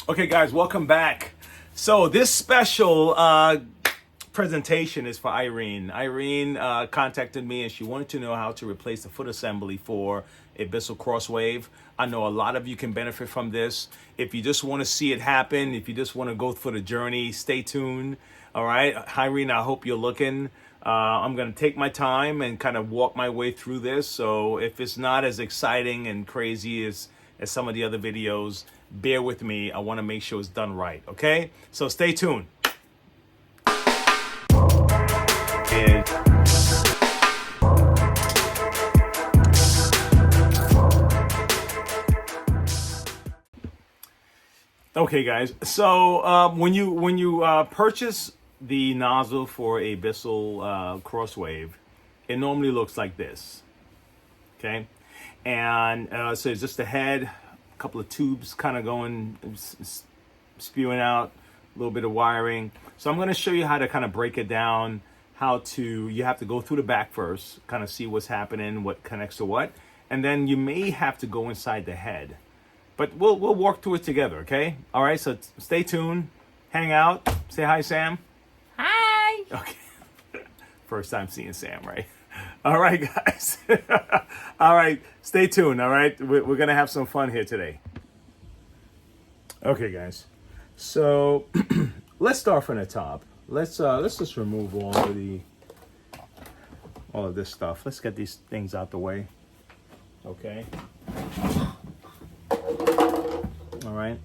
Okay, guys, welcome back. So this special presentation is for Irene. Irene contacted me and she wanted to know how to replace the foot assembly for a Bissell Crosswave. I know a lot of you can benefit from this. If you just want to see it happen, if you just want to go for the journey, stay tuned. All right, Irene, I hope you're looking. I'm going to take my time and kind of walk my way through this. So if it's not as exciting and crazy as some of the other videos, bear with me. I want to make sure it's done right, okay? So stay tuned. Okay, guys. So when you purchase the nozzle for a Bissell Crosswave, it normally looks like this, okay? And so it's just the head, a couple of tubes kind of going, spewing out, a little bit of wiring. So I'm going to show you how to kind of break it down, you have to go through the back first, kind of see what's happening, what connects to what, and then you may have to go inside the head. But we'll walk through it together, okay? All right, so stay tuned, hang out, say hi, Sam. Hi. Okay, first time seeing Sam, right? All right, guys. All right, stay tuned, all right? We're gonna have some fun here today. Okay, guys, so let's start from the top. Let's just remove all of this stuff. Let's get these things out the way, okay? All right,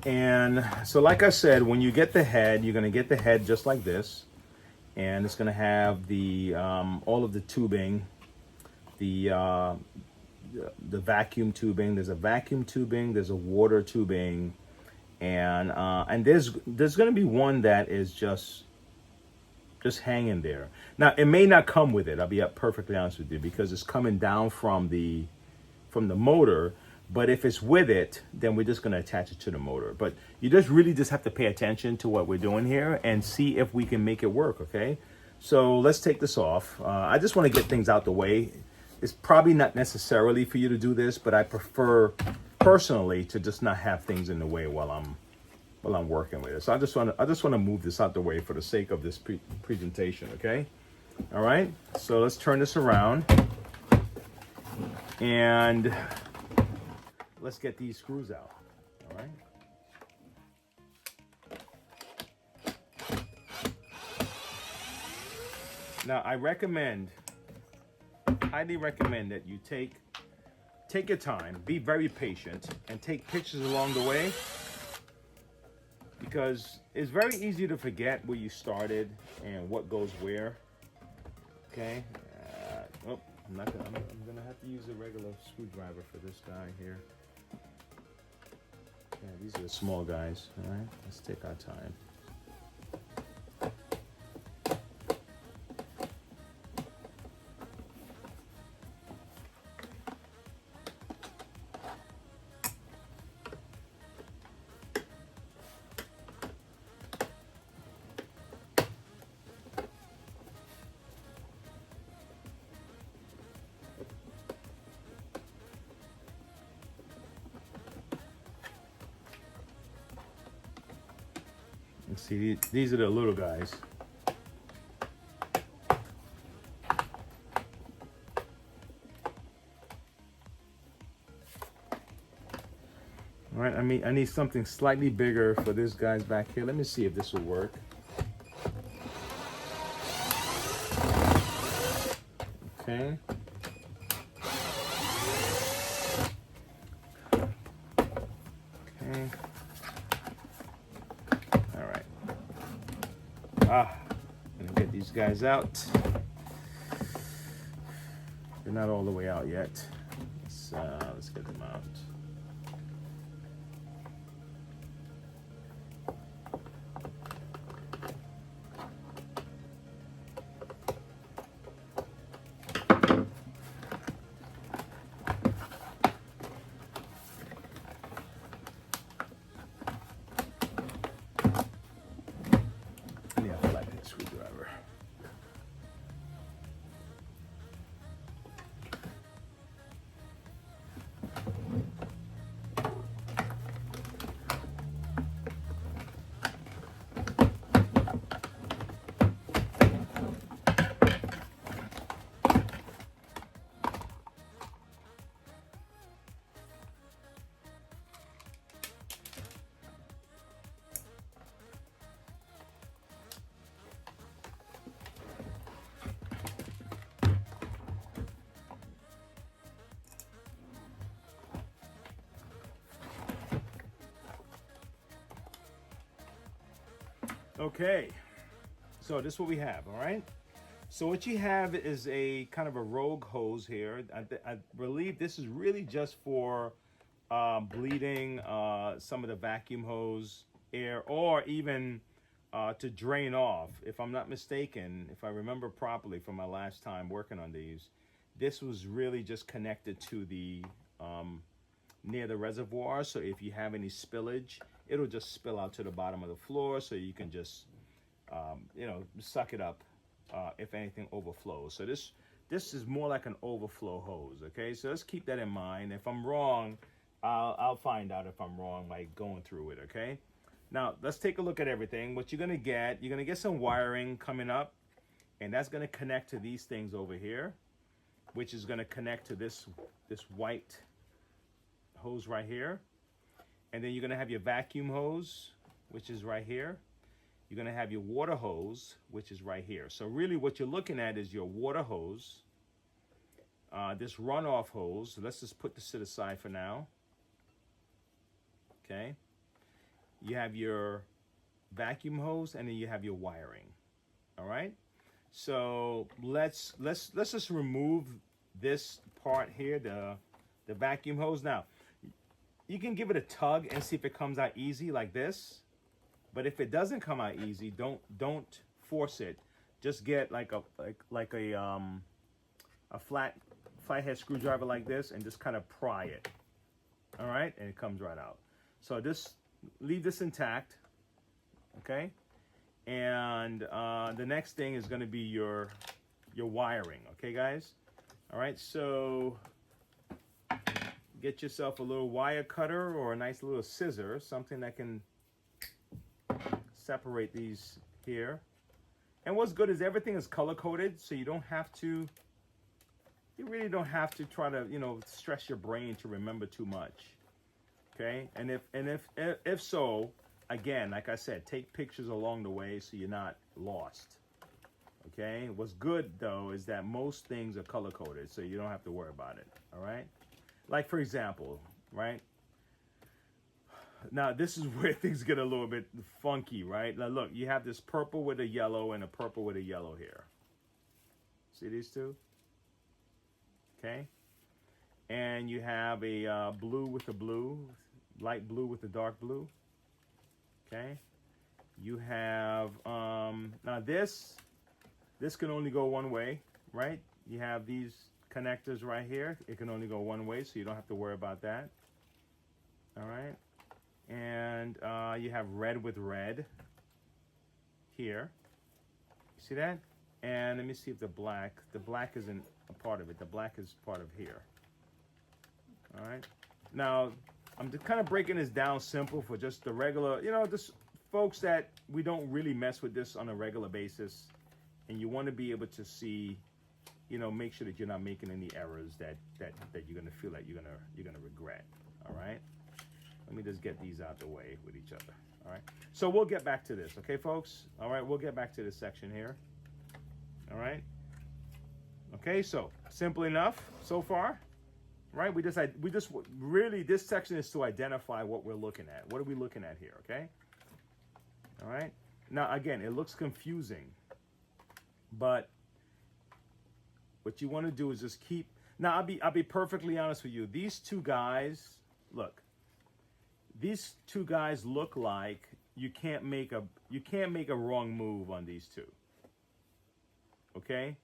and so like I said, when you get the head, you're gonna get the head just like this, and it's gonna have the all of the tubing, the vacuum tubing. There's a vacuum tubing, there's a water tubing, and there's gonna be one that is just hanging there. Now it may not come with it. I'll be perfectly honest with you, because it's coming down from the motor. But if it's with it, then we're just going to attach it to the motor. But you really just have to pay attention to what we're doing here and see if we can make it work, okay? So let's take this off. I just want to get things out the way. It's probably not necessarily for you to do this, but I prefer personally to just not have things in the way while I'm working with it. So I just want to move this out the way for the sake of this presentation, okay? All right, so let's turn this around and let's get these screws out, all right? Now, I highly recommend that you take your time, be very patient, and take pictures along the way, because it's very easy to forget where you started and what goes where, okay? I'm gonna have to use a regular screwdriver for this guy here. Yeah, these are the small guys, all right? Let's take our time. See, these are the little guys. All right, I need something slightly bigger for this guy's back here. Let me see if this will work. Okay. Okay. I'm gonna get these guys out. They're not all the way out yet. Let's get them out. Okay, so this is what we have, all right? So what you have is a kind of a rogue hose here. I believe this is really just for bleeding some of the vacuum hose air, or even to drain off. If I'm not mistaken, if I remember properly from my last time working on these, this was really just connected to the near the reservoir. So if you have any spillage, it'll just spill out to the bottom of the floor, so you can just suck it up if anything overflows. So this is more like an overflow hose. Okay, so let's keep that in mind. If I'm wrong, I'll find out if I'm wrong by going through it. Okay, now let's take a look at everything. What you're gonna get some wiring coming up, and that's gonna connect to these things over here, which is gonna connect to this white hose right here. And then you're gonna have your vacuum hose, which is right here. You're gonna have your water hose, which is right here. So really what you're looking at is your water hose, this runoff hose. Let's just put this to the side for now. Okay. You have your vacuum hose, and then you have your wiring. All right. So let's just remove this part here, the vacuum hose. Now, you can give it a tug and see if it comes out easy like this. But if it doesn't come out easy, don't force it. Just get like a flathead screwdriver like this, and just kind of pry it. All right, and it comes right out. So leave this intact, okay? And the next thing is going to be your wiring, okay, guys? All right, so get yourself a little wire cutter or a nice little scissor, something that can separate these here. And what's good is everything is color coded, so you really don't have to try to, stress your brain to remember too much. Okay? And if so, again, like I said, take pictures along the way so you're not lost. Okay? What's good though is that most things are color coded, so you don't have to worry about it. All right? Like for example, right? Now this is where things get a little bit funky, right? Now look, you have this purple with a yellow and a purple with a yellow here. See these two? Okay. And you have a blue with a blue, light blue with a dark blue. Okay. You have, now this can only go one way, right? You have these connectors right here. It can only go one way, so you don't have to worry about that. All right. And you have red with red here. See that? And let me see if the black isn't a part of it. The black is part of here. All right. Now, I'm just kind of breaking this down simple for just the regular, just folks that we don't really mess with this on a regular basis. And you want to be able to see, make sure that you're not making any errors that you're going to feel like you're going to regret. All right. Let me just get these out the way with each other. All right. So we'll get back to this. Okay, folks. All right. We'll get back to this section here. All right. Okay. So simple enough so far. Right. We just really, this section is to identify what we're looking at. What are we looking at here? Okay. All right. Now, again, it looks confusing, but what you want to do is just keep. Now, I'll be perfectly honest with you. These two guys, look. These two guys look like you can't make a wrong move on these two. Okay?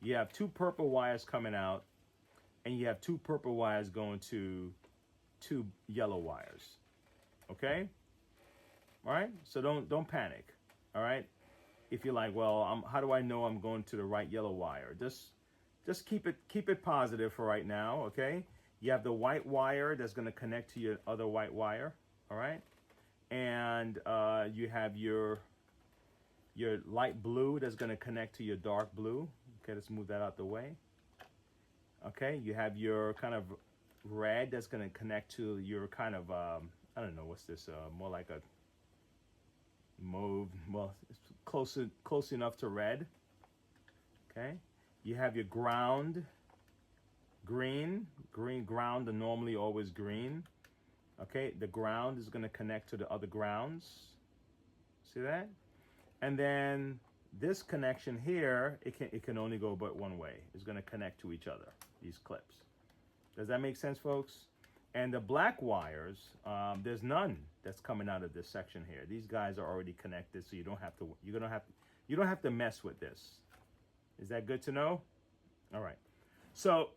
You have two purple wires coming out, and you have two purple wires going to two yellow wires. Okay? All right? So don't panic. All right? If you're like, well, how do I know I'm going to the right yellow wire? Just keep it positive for right now, okay? You have the white wire that's going to connect to your other white wire, all right? And you have your light blue that's going to connect to your dark blue. Okay, let's move that out the way. Okay, you have your kind of red that's going to connect to your kind of, I don't know, what's this? More like a mauve. Well, it's close enough to red. Okay, you have your ground. Green ground are normally always green. Okay, the ground is going to connect to the other grounds. See that? And then this connection here, it can only go but one way. It's going to connect to each other, these clips. Does that make sense, folks? And the black wires, there's none that's coming out of this section here. These guys are already connected, so you don't have to mess with this. Is that good to know? All right. So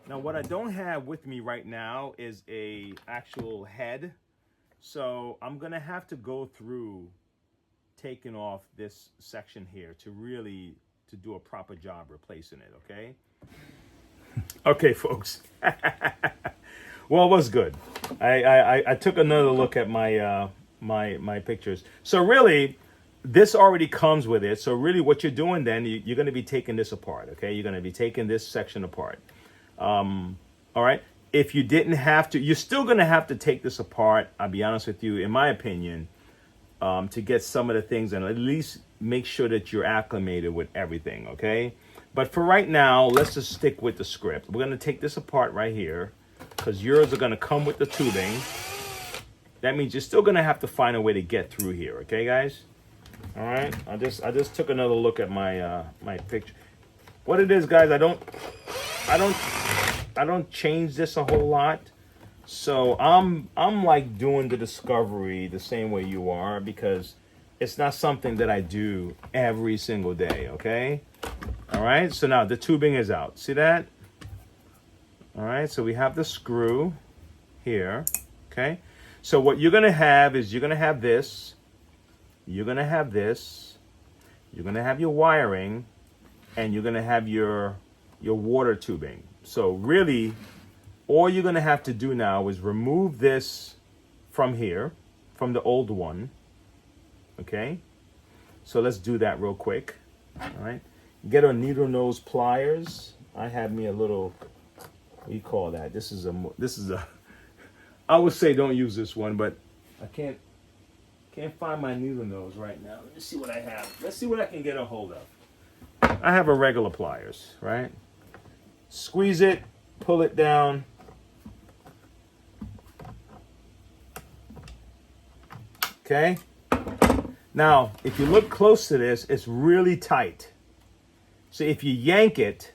now what I don't have with me right now is a actual head. So I'm gonna have to go through taking off this section here to do a proper job replacing it, okay? Okay, folks. Well, it was good. I took another look at my my pictures. So really, this already comes with it. So really what you're doing then, you're going to be taking this apart, okay? You're going to be taking this section apart. All right? If you didn't have to, you're still going to have to take this apart, I'll be honest with you, in my opinion, to get some of the things and at least make sure that you're acclimated with everything, okay? But for right now, let's just stick with the script. We're going to take this apart right here because yours are going to come with the tubing. That means you're still going to have to find a way to get through here, okay, guys? All right, I just took another look at my my picture. What it is, guys, I don't change this a whole lot. So I'm like doing the discovery the same way you are because it's not something that I do every single day, okay? All right, so now the tubing is out. See that? All right, so we have the screw here, okay? So what you're gonna have is you're gonna have this, you're gonna have this, you're gonna have your wiring, and you're gonna have your water tubing. So really, all you're gonna have to do now is remove this from here, from the old one, okay? So let's do that real quick, all right? Get a needle nose pliers. I have me a little, what do you call that? This is a, I would say don't use this one, but I can't find my needle nose right now. Let me see what I have. Let's see what I can get a hold of. I have a regular pliers, right? Squeeze it, pull it down. Okay? Now, if you look close to this, it's really tight. So if you yank it,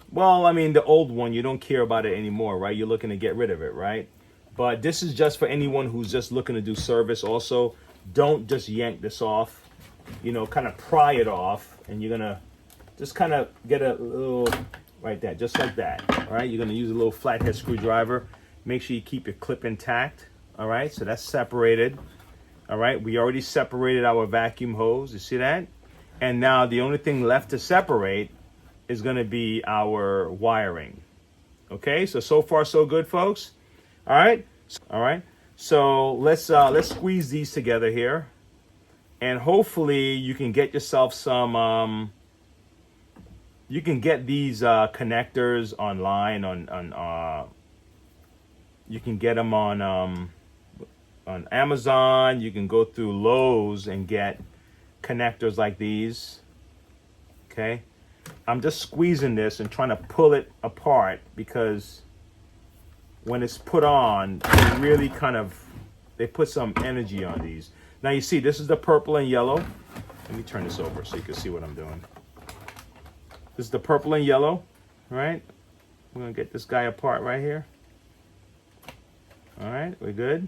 well, I mean, the old one, you don't care about it anymore, right? You're looking to get rid of it, right? But this is just for anyone who's just looking to do service also. Don't just yank this off. You know, kind of pry it off. And you're going to just kind of get a little, right there, just like that. All right, you're going to use a little flathead screwdriver. Make sure you keep your clip intact. All right, so that's separated. All right, we already separated our vacuum hose. You see that? And now the only thing left to separate is going to be our wiring. Okay, so far so good, folks. All right. So let's squeeze these together here, and hopefully you can get yourself some. You can get these connectors online on. You can get them on Amazon. You can go through Lowe's and get connectors like these. Okay, I'm just squeezing this and trying to pull it apart because when it's put on, they really they put some energy on these. Now you see, this is the purple and yellow. Let me turn this over so you can see what I'm doing. This is the purple and yellow, right? We're gonna get this guy apart right here. All right, we're good.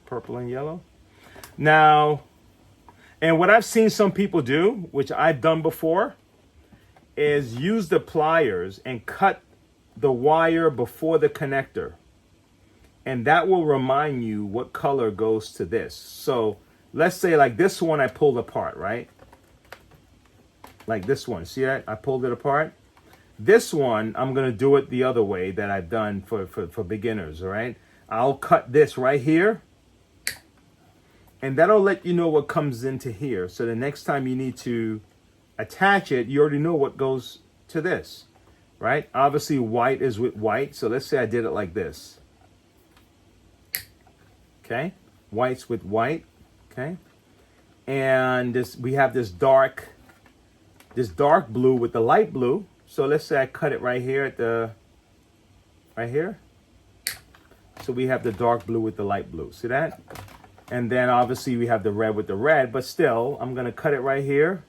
Purple and yellow. Now, and what I've seen some people do, which I've done before, is use the pliers and cut the wire before the connector. And that will remind you what color goes to this. So let's say like this one I pulled apart, right? Like this one, see that? I pulled it apart. This one, I'm gonna do it the other way that I've done for beginners, all right? I'll cut this right here, and that'll let you know what comes into here. So the next time you need to attach it, you already know what goes to this, right? Obviously white is with white, so let's say I did it like this. Okay, white's with white, okay? And this, we have this dark blue with the light blue. So let's say I cut it right here at the, right here. So So we have the dark blue with the light blue. See that? And then obviously we have the red with the red, but still, I'm gonna cut it right here.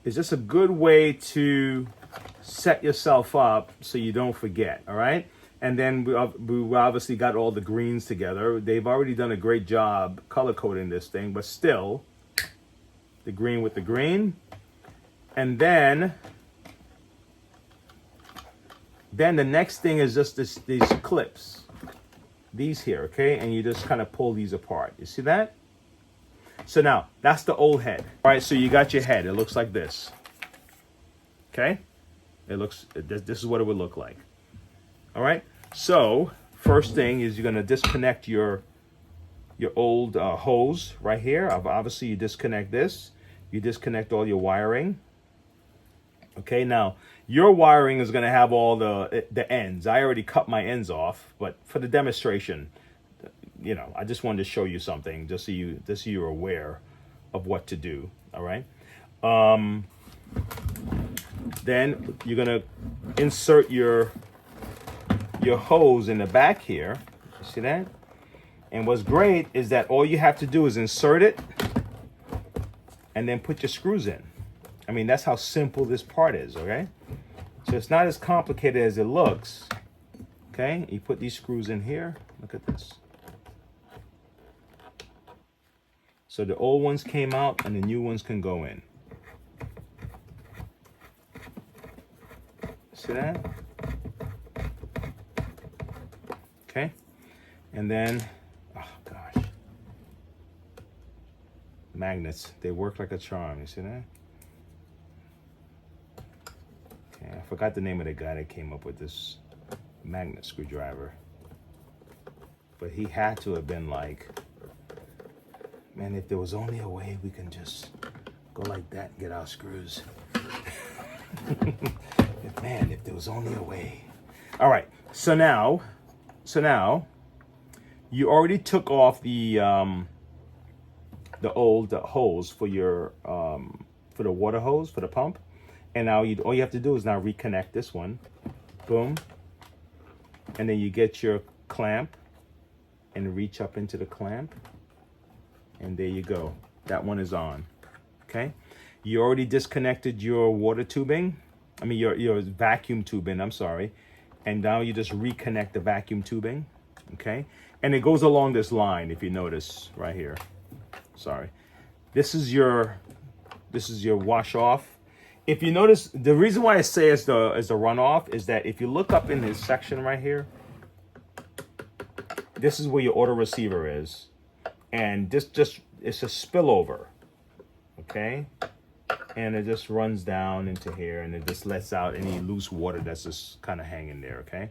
It's just a good way to set yourself up so you don't forget, all right? And then we obviously got all the greens together. They've already done a great job color coding this thing, but still, the green with the green. And then the next thing is just these clips. These here, okay? And you just kind of pull these apart. You see that? So now, that's the old head. All right, so you got your head. It looks like this. Okay? This is what it would look like. All right? So, first thing is you're going to disconnect your old hose right here. Obviously, you disconnect this. You disconnect all your wiring. Okay, now, your wiring is going to have all the ends. I already cut my ends off, but for the demonstration, you know, I just wanted to show you something just so you're aware of what to do. All right. Then you're gonna insert your hose in the back here. You see that? And what's great is that all you have to do is insert it and then put your screws in. I mean, that's how simple this part is. Okay. So it's not as complicated as it looks. Okay. You put these screws in here. Look at this. So the old ones came out and the new ones can go in. See that? Okay. And then, oh gosh. Magnets, they work like a charm. You see that? Okay, I forgot the name of the guy that came up with this magnet screwdriver. But he had to have been like, man, if there was only a way we can just go like that and get our screws. Man, if there was only a way. All right, so now you already took off the old hose for your for the water hose for the pump, and now all you have to do is now reconnect this one, boom, and then you get your clamp and reach up into the clamp. And there you go. That one is on. Okay. You already disconnected your water tubing. I mean, your vacuum tubing. I'm sorry. And now you just reconnect the vacuum tubing. Okay. And it goes along this line, if you notice right here. Sorry. This is your wash off. If you notice, the reason why I say it's the runoff is that if you look up in this section right here, this is where your auto receiver is. And this it's a spillover, okay? And it just runs down into here and it just lets out any loose water that's just kind of hanging there, okay?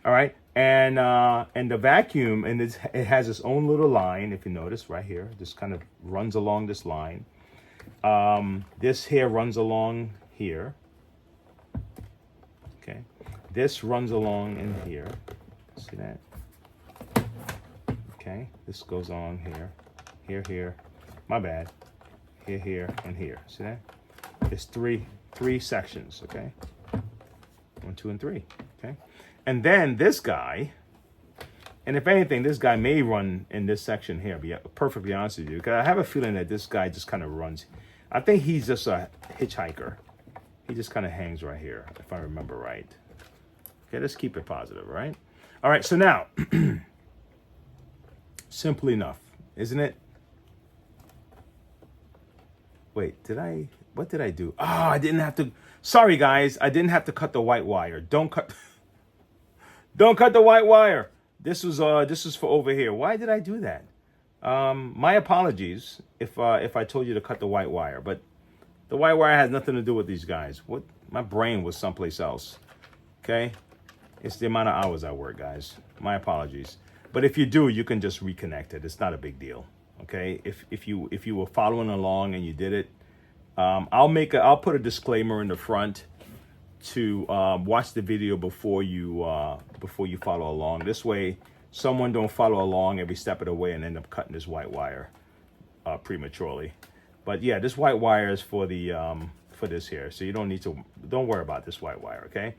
All right, and the vacuum, and it has its own little line, if you notice right here, just kind of runs along this line. This here runs along here, okay? This runs along in here, see that? Okay, this goes on here, my bad, here, and here. See that? It's three sections, okay? 1, 2, and 3, okay? And then this guy, and if anything, this guy may run in this section here, be perfectly honest with you, because I have a feeling that this guy just kind of runs. I think he's just a hitchhiker. He just kind of hangs right here, if I remember right. Okay, let's keep it positive, right? All right, so now, simple enough, isn't it? Wait, what did I do? Oh, I didn't have to, sorry guys, I didn't have to cut the white wire. Don't cut the white wire. This was for over here. Why did I do that? My apologies if I told you to cut the white wire, but the white wire has nothing to do with these guys. My brain was someplace else, okay? It's the amount of hours I work, guys. My apologies. But if you do, you can just reconnect it. It's not a big deal, okay? If you were following along and you did it, I'll put a disclaimer in the front to watch the video before you follow along. This way, someone don't follow along every step of the way and end up cutting this white wire prematurely. But yeah, this white wire is for the for this here, so don't worry about this white wire, okay?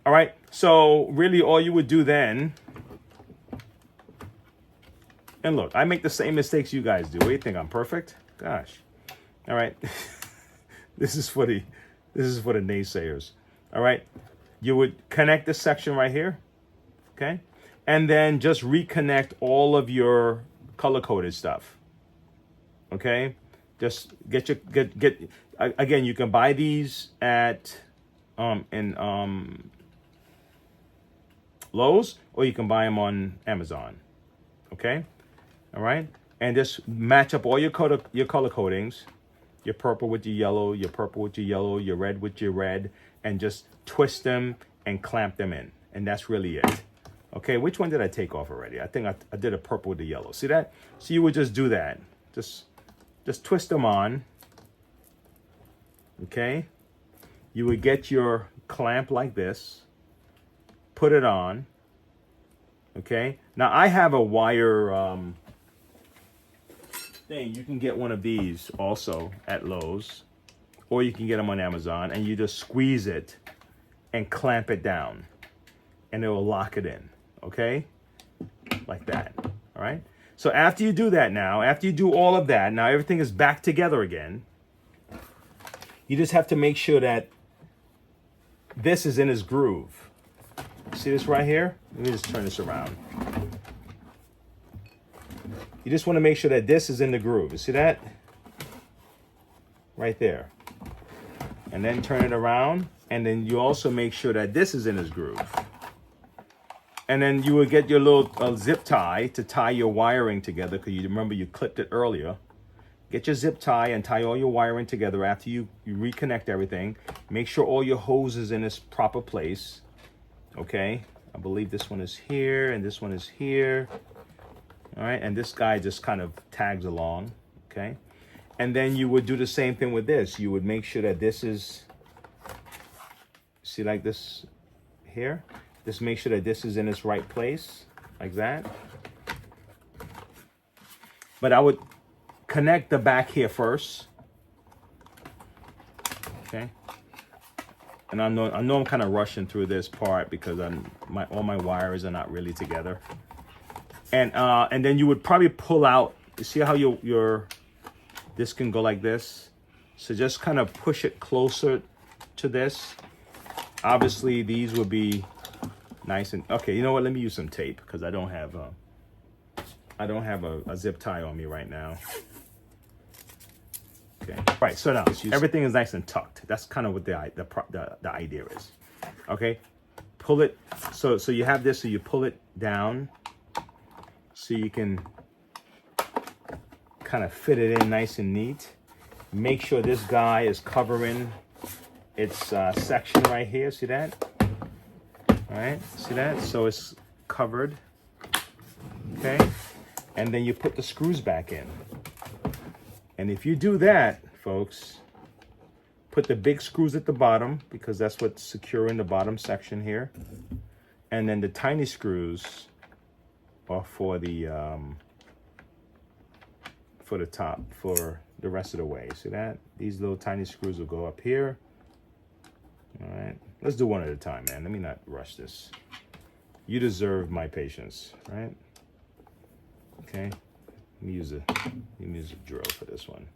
All right. So really all you would do then, and look, I make the same mistakes you guys do. What do you think? I'm perfect? Gosh. All right. This is for the naysayers. All right. You would connect this section right here. Okay. And then just reconnect all of your color coded stuff. Okay. Just get again, you can buy these at Lowe's, or you can buy them on Amazon. Okay. All right. And just match up all your color codings, your purple with your yellow, your purple with your yellow, your red with your red, and just twist them and clamp them in. And that's really it. Okay, which one did I take off already? I think I did a purple with the yellow. See that? So you would just do that. Just twist them on. Okay. You would get your clamp like this. Put it on. Okay. Now I have a wire thing. You can get one of these also at Lowe's, or you can get them on Amazon, and you just squeeze it and clamp it down, and it will lock it in. Okay, like that. All right. So after you do that, now after you do all of that, now everything is back together again. You just have to make sure that this is in its groove. See this right here? Let me just turn this around. You just want to make sure that this is in the groove. You see that? Right there. And then turn it around. And then you also make sure that this is in its groove. And then you will get your little zip tie to tie your wiring together, because you remember you clipped it earlier. Get your zip tie and tie all your wiring together after you reconnect everything. Make sure all your hose is in its proper place. Okay, I believe this one is here and this one is here. All right, and this guy just kind of tags along. Okay, and then you would do the same thing with this. You would make sure that this is, see, like this here. Just make sure that this is in its right place, like that. But I would connect the back here first. Okay. And I know I'm kind of rushing through this part because all my wires are not really together. And then you would probably pull out. You see how this can go like this? So just kind of push it closer to this. Obviously, these would be nice and okay. You know what? Let me use some tape because I don't have a zip tie on me right now. Okay. Right. So now everything is nice and tucked. That's kind of what the idea is. Okay. Pull it. So you have this. So you pull it down, so you can kind of fit it in nice and neat. Make sure this guy is covering its section right here. See that? All right, see that? So it's covered, okay? And then you put the screws back in. And if you do that, folks, put the big screws at the bottom, because that's what's securing the bottom section here. And then the tiny screws are for the top, for the rest of the way. See that? These little tiny screws will go up here. All right, let's do one at a time, man. Let me not rush this. You deserve my patience, right? Okay, let me use a drill for this one.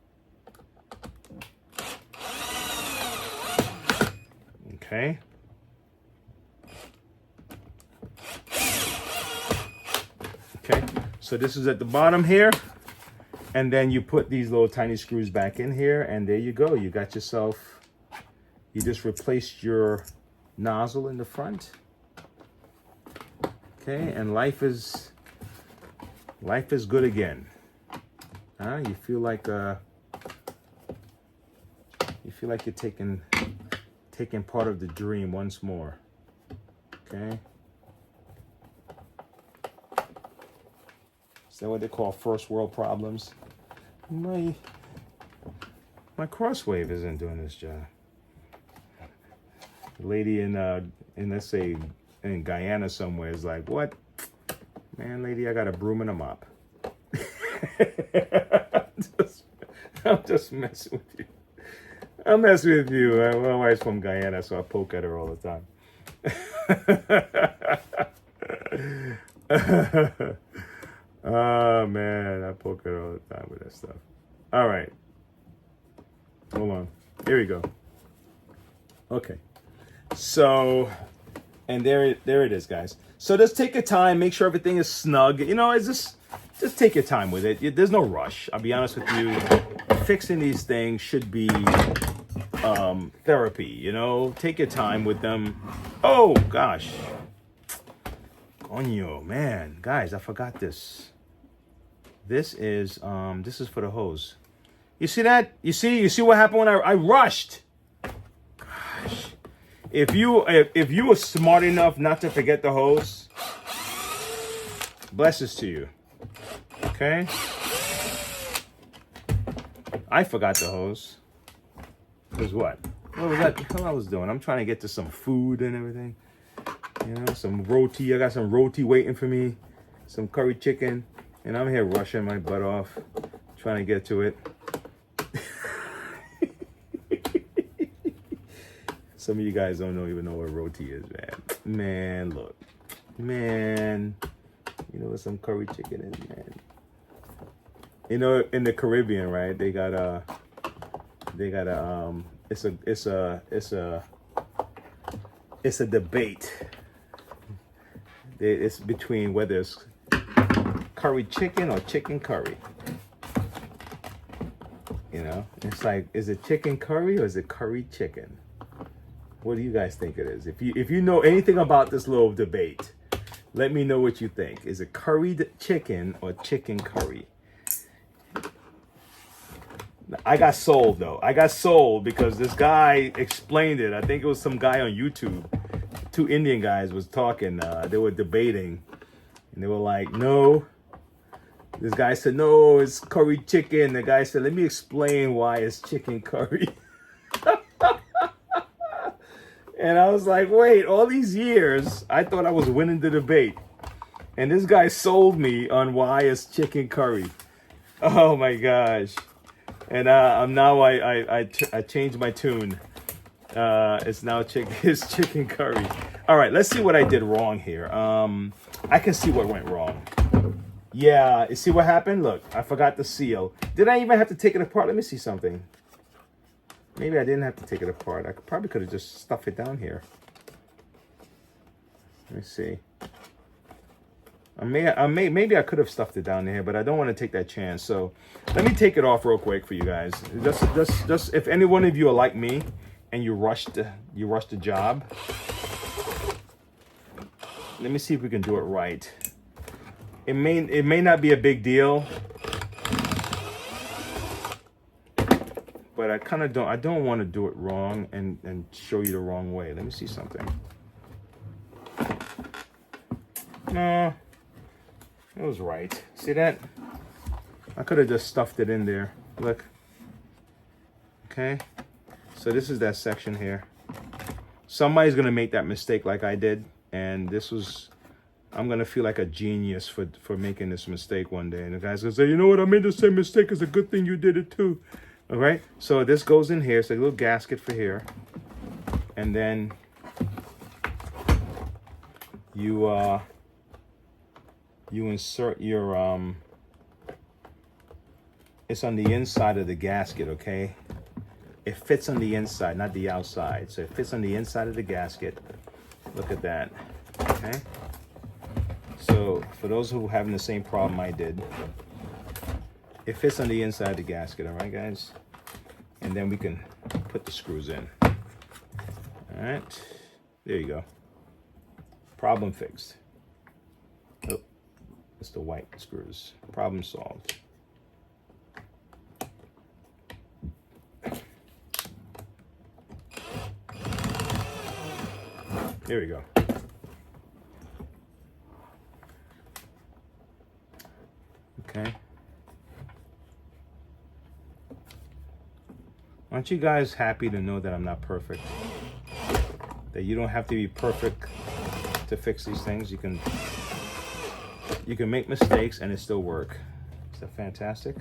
Okay. Okay, so this is at the bottom here, and then you put these little tiny screws back in here, and there you go. You got yourself. You just replaced your nozzle in the front. Okay, and life is good again. You feel like you're taking part of the dream once more. Okay. Is that what they call first world problems? My Crosswave isn't doing this job. The lady in let's say in Guyana somewhere is like, what? Man, lady, I got a broom and a mop. I'm just messing with you. I'm messing with you. My wife's from Guyana, so I poke at her all the time. Oh man, I poke it all the time with that stuff. All right, hold on. Here we go. Okay, so, and there it is, guys. So just take your time, make sure everything is snug. You know, it's just take your time with it. There's no rush. I'll be honest with you. Fixing these things should be therapy. You know, take your time with them. Oh gosh, coño, man, guys, I forgot this. This is for the hose. You see that? You see what happened when I rushed? Gosh. If you were smart enough not to forget the hose, blessings to you. Okay? I forgot the hose. Cause what? What was that? What I was doing? I'm trying to get to some food and everything. You know, some roti. I got some roti waiting for me. Some curry chicken. And I'm here rushing my butt off, trying to get to it. Some of you guys don't even know what roti is, man. Man, look. Man. You know what some curry chicken is, man. You know, in the Caribbean, right? They got it's a debate. It's between whether it's curry chicken or chicken curry. You know, it's like, is it chicken curry or is it curry chicken? What do you guys think it is? If you know anything about this little debate, let me know what you think. Is it curried chicken or chicken curry? I got sold though. I got sold because this guy explained it. I think it was some guy on YouTube. Two Indian guys was talking. They were debating, and they were like, "No." This guy said, "No, it's curry chicken." The guy said, "Let me explain why it's chicken curry." And I was like, wait, all these years, I thought I was winning the debate. And this guy sold me on why it's chicken curry. Oh my gosh. And I changed my tune. It's now it's chicken curry. All right, let's see what I did wrong here. I can see what went wrong. Yeah, you see what happened? Look, I forgot the seal. Did I even have to take it apart? Let me see something. Maybe I didn't have to take it apart. I probably could have just stuffed it down here. Let me see. Maybe I could have stuffed it down there, but I don't want to take that chance. So let me take it off real quick for you guys. Just if any one of you are like me and you rushed the job, let me see if we can do it right. It may not be a big deal, but I don't want to do it wrong and show you the wrong way. Let me see something. No, it was right. See that? I could have just stuffed it in there. Look. Okay. So this is that section here. Somebody's gonna make that mistake like I did, and I'm gonna feel like a genius for making this mistake one day. And the guy's gonna say, you know what? I made the same mistake. It's a good thing you did it too. All right. So this goes in here. It's a little gasket for here, and then you insert your it's on the inside of the gasket. Okay. It fits on the inside, not the outside. So it fits on the inside of the gasket. Look at that. Okay. So for those who are having the same problem I did, it fits on the inside of the gasket. All right, guys. And then we can put the screws in. All right. There you go. Problem fixed. Oh, it's the white screws. Problem solved. There we go. Okay. Aren't you guys happy to know that I'm not perfect? That you don't have to be perfect to fix these things. You can make mistakes and it still work. Is that fantastic?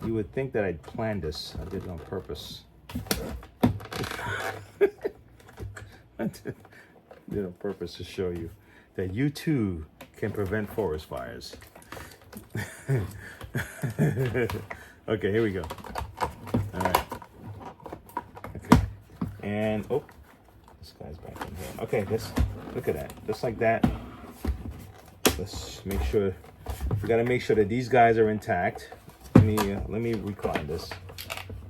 You would think that I'd planned this. I did it on purpose. did on purpose to show you that you too can prevent forest fires. Okay, here we go. All right. Okay. And, oh, this guy's back in here. Okay, let's look at that. Just like that. Let's make sure, we gotta make sure that these guys are intact. Let me recline this.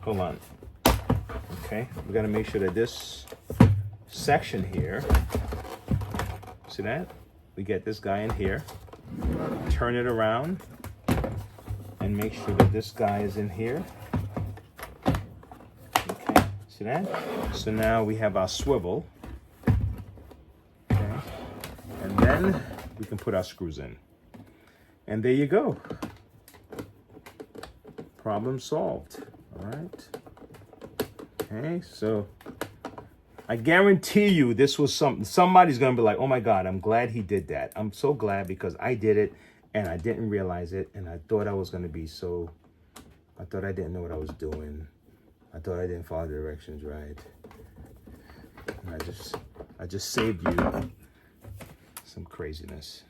Hold on. Okay, we gotta make sure that this section here, see that? We get this guy in here, turn it around, and make sure that this guy is in here. Okay, see that? So now we have our swivel. Okay, and then we can put our screws in. And there you go. Problem solved. All right. Okay, so I guarantee you this was somebody's gonna be like, oh my God, I'm glad he did that. I'm so glad because I did it and I didn't realize it, and I thought I was gonna be so, I thought I didn't know what I was doing. I thought I didn't follow the directions right. And I just saved you some craziness.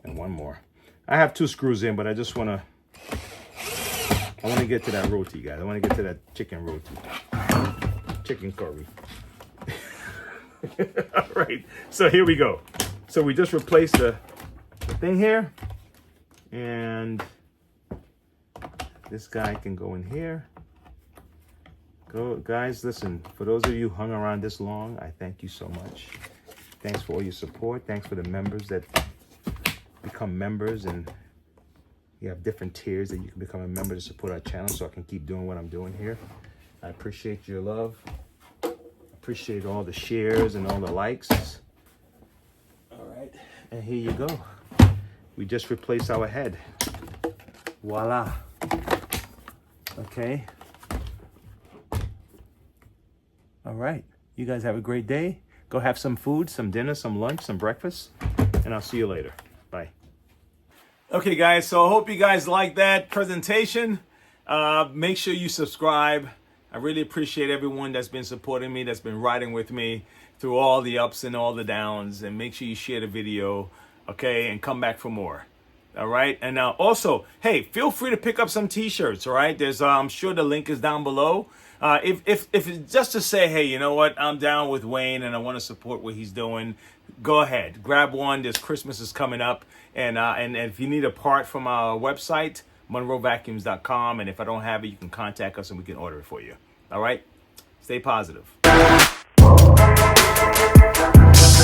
And one more. I have 2 screws in, but I just wanna get to that roti, guys. I want to get to that chicken roti. Chicken curry. All right, so here we go. So we just replaced the thing here. And this guy can go in here. Go, guys, listen, for those of you who hung around this long, I thank you so much. Thanks for all your support. Thanks for the members that become members, and you have different tiers that you can become a member to support our channel so I can keep doing what I'm doing here. I appreciate your love. Appreciate all the shares and all the likes. All right, and here you go. We just replaced our head. Voila. Okay. All right, you guys have a great day. Go have some food, some dinner, some lunch, some breakfast, and I'll see you later. Bye. Okay, guys, so I hope you guys like that presentation. Make sure you subscribe. I really appreciate everyone that's been supporting me, that's been riding with me through all the ups and all the downs. And make sure you share the video, okay, and come back for more. All right, and now also, hey, feel free to pick up some t-shirts. All right, there's I'm sure the link is down below. If it's just to say, hey, you know what, I'm down with Wayne and I want to support what he's doing, go ahead, grab one. This Christmas is coming up, and if you need a part from our website, monroevacuums.com, and if I don't have it, you can contact us and we can order it for you. All right, stay positive.